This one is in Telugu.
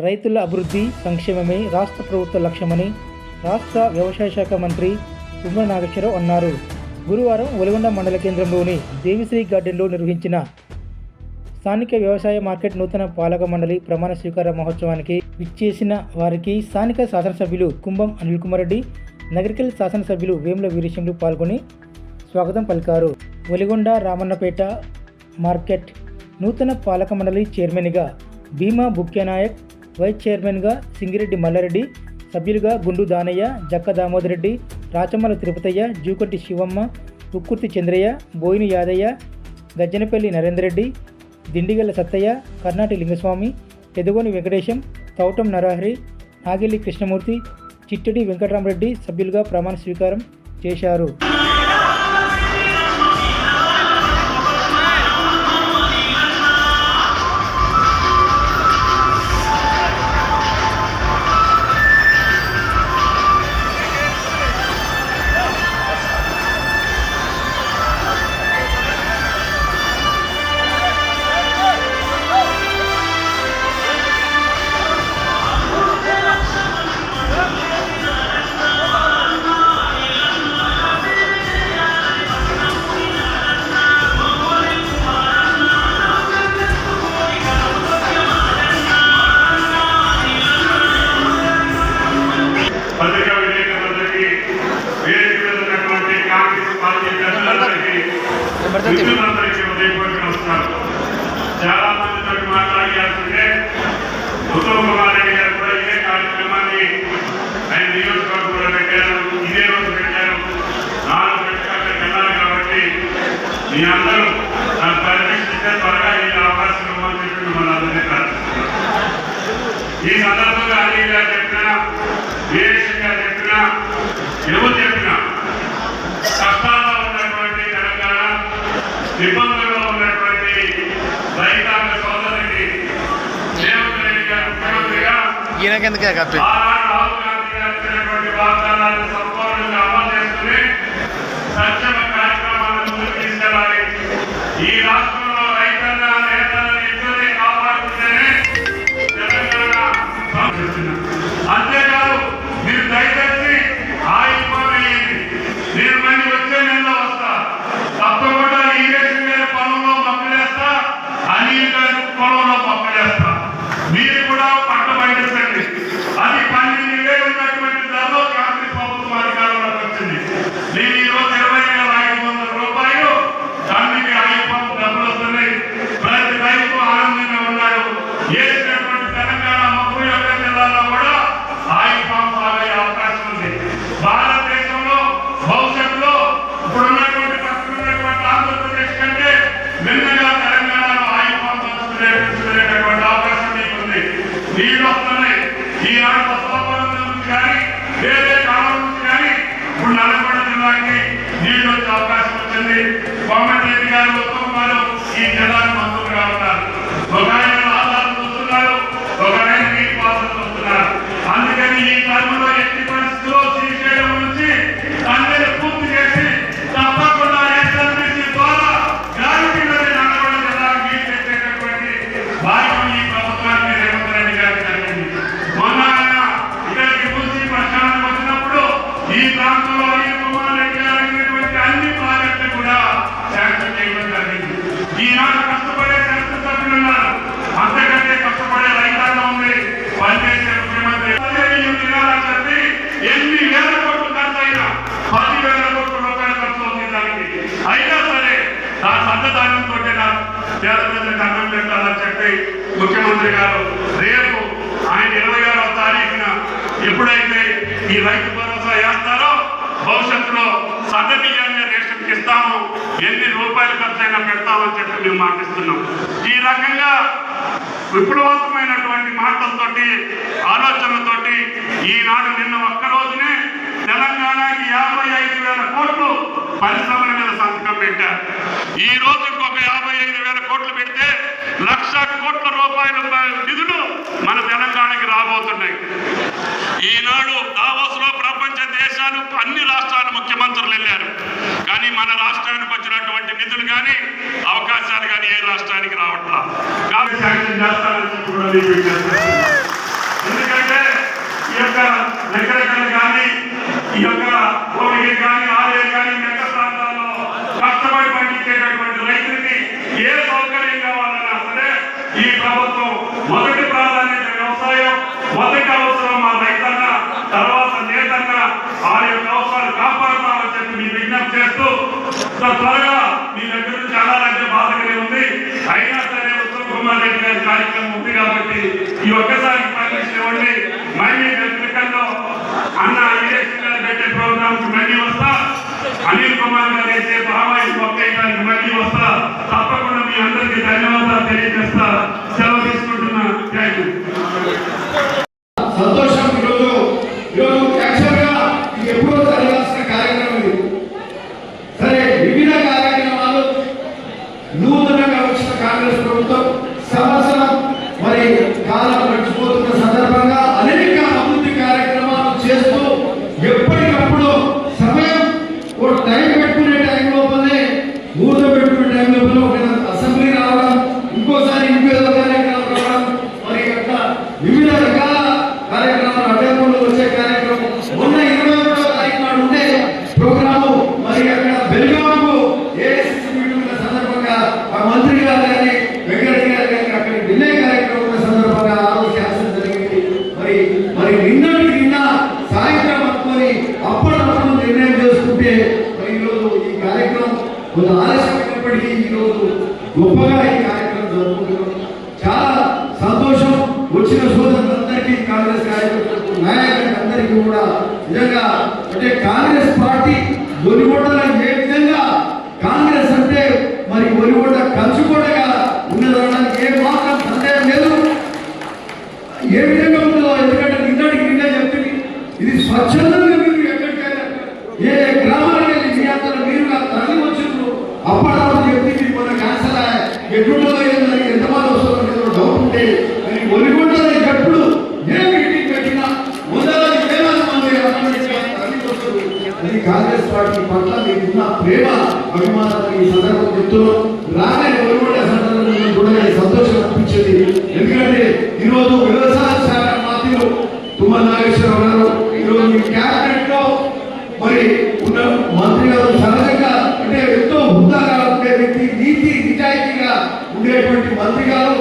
రైతుల అభివృద్ధి సంక్షేమమే రాష్ట్ర ప్రభుత్వ లక్ష్యమని రాష్ట్ర వ్యవసాయ శాఖ మంత్రి తుమ్మల నాగేశ్వరరావు అన్నారు. గురువారం ఒలిగొండ మండల కేంద్రంలోని దేవిశ్రీ గార్డెన్లో నిర్వహించిన స్థానిక వ్యవసాయ మార్కెట్ నూతన పాలక మండలి ప్రమాణ స్వీకార మహోత్సవానికి విచ్చేసిన వారికి స్థానిక శాసనసభ్యులు కుంభం అనిల్ కుమార్ రెడ్డి, నగరికల్ శాసనసభ్యులు వేముల వీరేశంలు పాల్గొని స్వాగతం పలికారు. ఒలిగొండ రామన్నపేట మార్కెట్ నూతన పాలక మండలి చైర్మన్గా భీమా బుక్యానాయక్, వైస్ చైర్మన్గా సింగిరెడ్డి మల్లారెడ్డి, సభ్యులుగా గుండు దానయ్య, జక్క దామోదర్ రెడ్డి, రాచమల తిరుపతయ్య, జూకొట్టి శివమ్మ, ఉక్కుర్తి చంద్రయ్య, బోయిని యాదయ్య, గజ్జనపల్లి నరేందర్ రెడ్డి, దిండిగల్ల సత్తయ్య, కర్ణాటి లింగస్వామి, పెదగోని వెంకటేశం, తౌటం నరహరి, నాగిల్లి కృష్ణమూర్తి, చిట్టడి వెంకటరామరెడ్డి సభ్యులుగా ప్రమాణ స్వీకారం చేశారు. చాలా మందితో మాట్లాడాల్సిందే. ఉత్తమ్ కుమార్ రెడ్డి గారు కూడా ఇదే కార్యక్రమాన్ని ఆయన నియోజకవర్గంలో పెట్టారు, ఇదే రోజు పెట్టారు. 4 గంటలకు అక్కడికి వెళ్ళాలి కాబట్టి మీ అందరూ నాకు పర్మిషన్ ఇస్తే త్వరగా ఈ అవకాశం ఇవ్వమని చెప్పి మిమ్మల్ని అందరినీ ప్రార్థిస్తున్నాను. ఈ సందర్భంగా అనిల్ గారు చెప్పినా, వీరేశం గారు చెప్పినా, ఎవరు చెప్పినా కష్టాల్లో ఉన్నటువంటి తెలంగాణ, ఇబ్బందుల్లో ఉన్నటువంటి రైతాంగ సోదరుడికి రేవంత్ రెడ్డి గారు ముఖ్యమంత్రిగా ఆనాడు రాహుల్ గాంధీ గారు ఇచ్చినటువంటి వాగ్దానాలను సంపూర్ణంగా అమలు చేస్తూనే సంక్షేమ కార్యక్రమాలను ముందుకు తీసుకెళ్లాలి. ఈ రాష్ట్రంలో రైతన్న నేతలను ఇద్దరిని కాపాడుతుంటేనే తెలంగాణ అంతేకాదు. మీరు దయచేసి ఆగిపోయింది, నేను మళ్ళీ వచ్చే నెలలో వస్తా, తప్పకుండా ఈరేషన్ మీద పొలంలో మొక్కలేస్తా, అనిల్ గారి పొలంలో మొక్కలేస్తా. మీరు కూడా పంట పండించండి. అది 12,000 ఉన్నటువంటి ధరలో కాంగ్రెస్ ప్రభుత్వం అధికారంలోకి వచ్చింది. నేను ఈరోజు 20,500 రూపాయలు దానికి ఐఫోన్ డబ్బులు వస్తున్నాయి. ప్రతి రైతు ఆనందంగా ఉన్నాడు. వేసినటువంటి తెలంగాణ 31 జిల్లాలో కూడా ఐఫోన్ సాగే అవకాశం ఉంది. భారతదేశంలో భవిష్యత్తులో ఇప్పుడున్నటువంటి పక్కనున్నటువంటి ఆంధ్రప్రదేశ్ కంటే భిన్నంగా తెలంగాణలో ఐఫోన్ తీసుకునేటువంటి అవకాశం మీకుంది. నీళ్ళు వస్తున్నాయి. ఈనాడు బసవాపురం నుంచి కానీ వేరే కాలం నుంచి కానీ ఇప్పుడు నల్గొండ జిల్లాకి నీళ్ళు వచ్చే అవకాశం వచ్చింది. కోమటిరెడ్డి గారు, ఉత్తమ్ గారు ఈ జిల్లాకు మంత్రులుగా ఉన్నారు. ఒక ఆయన ఆధారం చూస్తున్నారు, ఒక ఆయన నీటి పాత్ర చూస్తున్నారు. అందుకని ఈ టర్మ్లో ఎట్టి పరిస్థితుల్లో శ్రీశైలం నుంచి అందరినీ పూర్తి చేసి తప్పకుండా ఎస్ఎల్బీసీ ద్వారా గ్రావిటీ నది నల్గొండ జిల్లాకు నీరు తెచ్చేటటువంటి భాగ్యం ఈ ప్రభుత్వానికి రేవంత్ రెడ్డి గారికి జరిగింది. మొన్న ఆయన ఇక్కడికి మూసి ప్రశాంతం వచ్చినప్పుడు ఈ ప్రాంతంలో అనిల్ కుమార్ రెడ్డి గారు అయినటువంటి అన్ని ప్రాజెక్టులు కూడా శాంక్షన్ చేయడం జరిగింది. ఈనాడు కష్టపడే శాసనసభ్యులు ఉన్నారు, అంతకంటే కష్టపడే రైతాంగం ఉంది. పనిచేసే ముఖ్యమంత్రి చెప్పి ఎన్ని వేల కోట్లు ఖర్చు అయినా 10,000 కోట్ల రూపాయలు ఖర్చు అవుతుంది దానికి. అయినా సరే నా సన్నదానంతో నాకు పేద ప్రజలకు అన్నం పెట్టాలని చెప్పి ముఖ్యమంత్రి గారు రేపు ఆయన 26వ తారీఖున ఎప్పుడైతే ఈ రైతు భరోసా వేస్తారో భవిష్యత్తులో సన్న బియ్యాన్ని రేషన్కి ఇస్తాము, ఎన్ని రూపాయలు ఖర్చు అయినా పెడతామని చెప్పి మేము మాటిస్తున్నాం. ఈ రకంగా విప్లవాత్మకమైనటువంటి మాటలతోటి, ఆలోచనలతోటి ఈనాడు నిన్న ఒక్క రోజునే తెలంగాణకి 55,000 కోట్లు పరిశ్రమల మీద సంతకం పెట్టారు. ఈ రోజు ఇంకొక 55,000 కోట్లు పెడితే 1,00,000 కోట్ల రూపాయల నిధులు మన తెలంగాణకి రాబోతున్నాయి. ఈనాడు దావోస్లో ప్రపంచ దేశాలు అన్ని రాష్ట్రాల ముఖ్యమంత్రులు వెళ్ళారు, కానీ మన రాష్ట్రానికి వచ్చినటువంటి నిధులు కానీ అవకాశాలు కానీ ఏ రాష్ట్రానికి రావట్లా. కాబట్టి శాంక్షన్ చేస్తారని చెప్పి కూడా లెక్కలెక్కలు కానీ ఈ యొక్క భూమికి కానీ ఆలయ కానీ మెట్ట ప్రాంతాల్లో కష్టపడి పండించేటటువంటి రైతులకి ఏ సౌకర్యం కావాలన్నా సరే ఈ ప్రభుత్వం మొదటి ప్రాధాన్యత వ్యవసాయం, మొదటి అవసరం మా రైతన్న, తర్వాత నేతన్న ఆ యొక్క అవసరాలు కాపాడుతామని చెప్పి మీ విజ్ఞప్తి చేస్తూ త్వరగా మీ దగ్గర నుంచి చాలా బాధగానే ఉంది. అయినా సరే ఉత్తమ్ కుమార్ రెడ్డి గారి కార్యక్రమం ఉంది కాబట్టి ఈ ఒక్కసారి పర్మిషన్ ఇవ్వండి. మళ్ళీ వ్యక్తిగతంలో అన్న ఈరేషన్ గారు పెట్టే ప్రోగ్రామ్ కి మళ్ళీ వస్తా, అనిల్ కుమార్ గారు వేసే బాబాయి మొక్కడానికి మళ్ళీ వస్తా. తప్పకుండా మీ అందరికీ ధన్యవాదాలు తెలియజేస్తా. సెలవు తీసుకుంటున్నా. Thank you. సంతోషం. ఈరోజు యాక్చువల్గా ఎప్పుడో జరగాల్సిన కార్యక్రమం ఇది. సరే, వివిధ కార్యక్రమాలు నూతనంగా వచ్చిన కాంగ్రెస్ ప్రభుత్వం సంవత్సరం మరి కాలం గడిచిపోతున్న సందర్భంగా అనేక అభివృద్ధి కార్యక్రమాలు చేస్తూ ఎప్పటికప్పుడు సమయం ఒక టైం పెట్టుకునే టైం లోపలే ముహూర్తం పెట్టుకునే టైం లోపల ఒక అసెంబ్లీ రావడం, ఇంకోసారి ఇంకేదో కార్యక్రమం రావడం, మరి అట్లా వివిధ రకాల కార్యక్రమాలు అడ్డంకులు వచ్చే కార్యక్రమం. మొన్న 21వ తారీఖు నాడు ఉండే ప్రోగ్రాము మరి అక్కడ బెల్గాంకు ఏఐసిసి మీటింగ్ సందర్భంగా ఆ మంత్రి గారు కానీ వెంకటరెడ్డి గారు కానీ అక్కడికి వెళ్ళే కార్యక్రమం సందర్భంగా ఆ రోజు శాసనం జరిగింది. మరి నిన్న సాయంత్రం అనుకొని అప్పటికప్పుడు నిర్ణయం చేసుకుంటే మరి ఈరోజు ఈ కార్యక్రమం కొంత ఆలస్యమైనప్పటికీ ఈరోజు గొప్పగా ఈ కార్యక్రమం జరుపుకుంటున్నాం. చాలా సంతోషం. వచ్చిన సోదరులందరికీ, కాంగ్రెస్ కార్యకర్తలకు, నాయకులకు అందరికీ కూడా నిజంగా అంటే కాంగ్రెస్ పార్టీ ఒలిగొండలో ఏ విధంగా కాంగ్రెస్ అంటే మరి ఒలిగొండ కంచుకోటగా ఉన్నదనడానికి ఏ మాత్రం సందేహం లేదు. ఏ విధంగా ఉంటుందో ఎందుకంటే నిన్న చెప్తుంది, ఇది స్వచ్ఛందంగా మీరు ఎక్కడికైనా ఏ గ్రామానికి వెళ్ళి మీ అంతా మీరుగా తరలి వచ్చిండ్రు. అప్పటి చెప్తే మన క్యాన్సర్ ఎట్లుంటుందో ఎంతమంది వస్తుందో డౌట్ ఉంటే ఒలిగొండలో ఎప్పుడు ఏ మీటింగ్ పెట్టినా వందలాది వేలాది మంది తరలి వస్తారు. అది కాంగ్రెస్ పార్టీ పట్ల మీకున్న ప్రేమ, అభిమానాలు ఈ సందర్భం చెప్తున్నాం. రాగానే ఒలిగొండ సందర్భంలో కూడా సంతోషం అనిపించేది. ఎందుకంటే ఈరోజు వ్యవసాయ శాఖ మంత్రులు తుమ్మల నాగేశ్వరరావు గారు ఈరోజు ఈ క్యాబినెట్ లో మరి ఉన్న మంత్రి గారు సహజంగా అంటే ఎంతో హుందాగా ఉండే వ్యక్తి, నీతి నిజాయితీగా ఉండేటువంటి మంత్రి గారు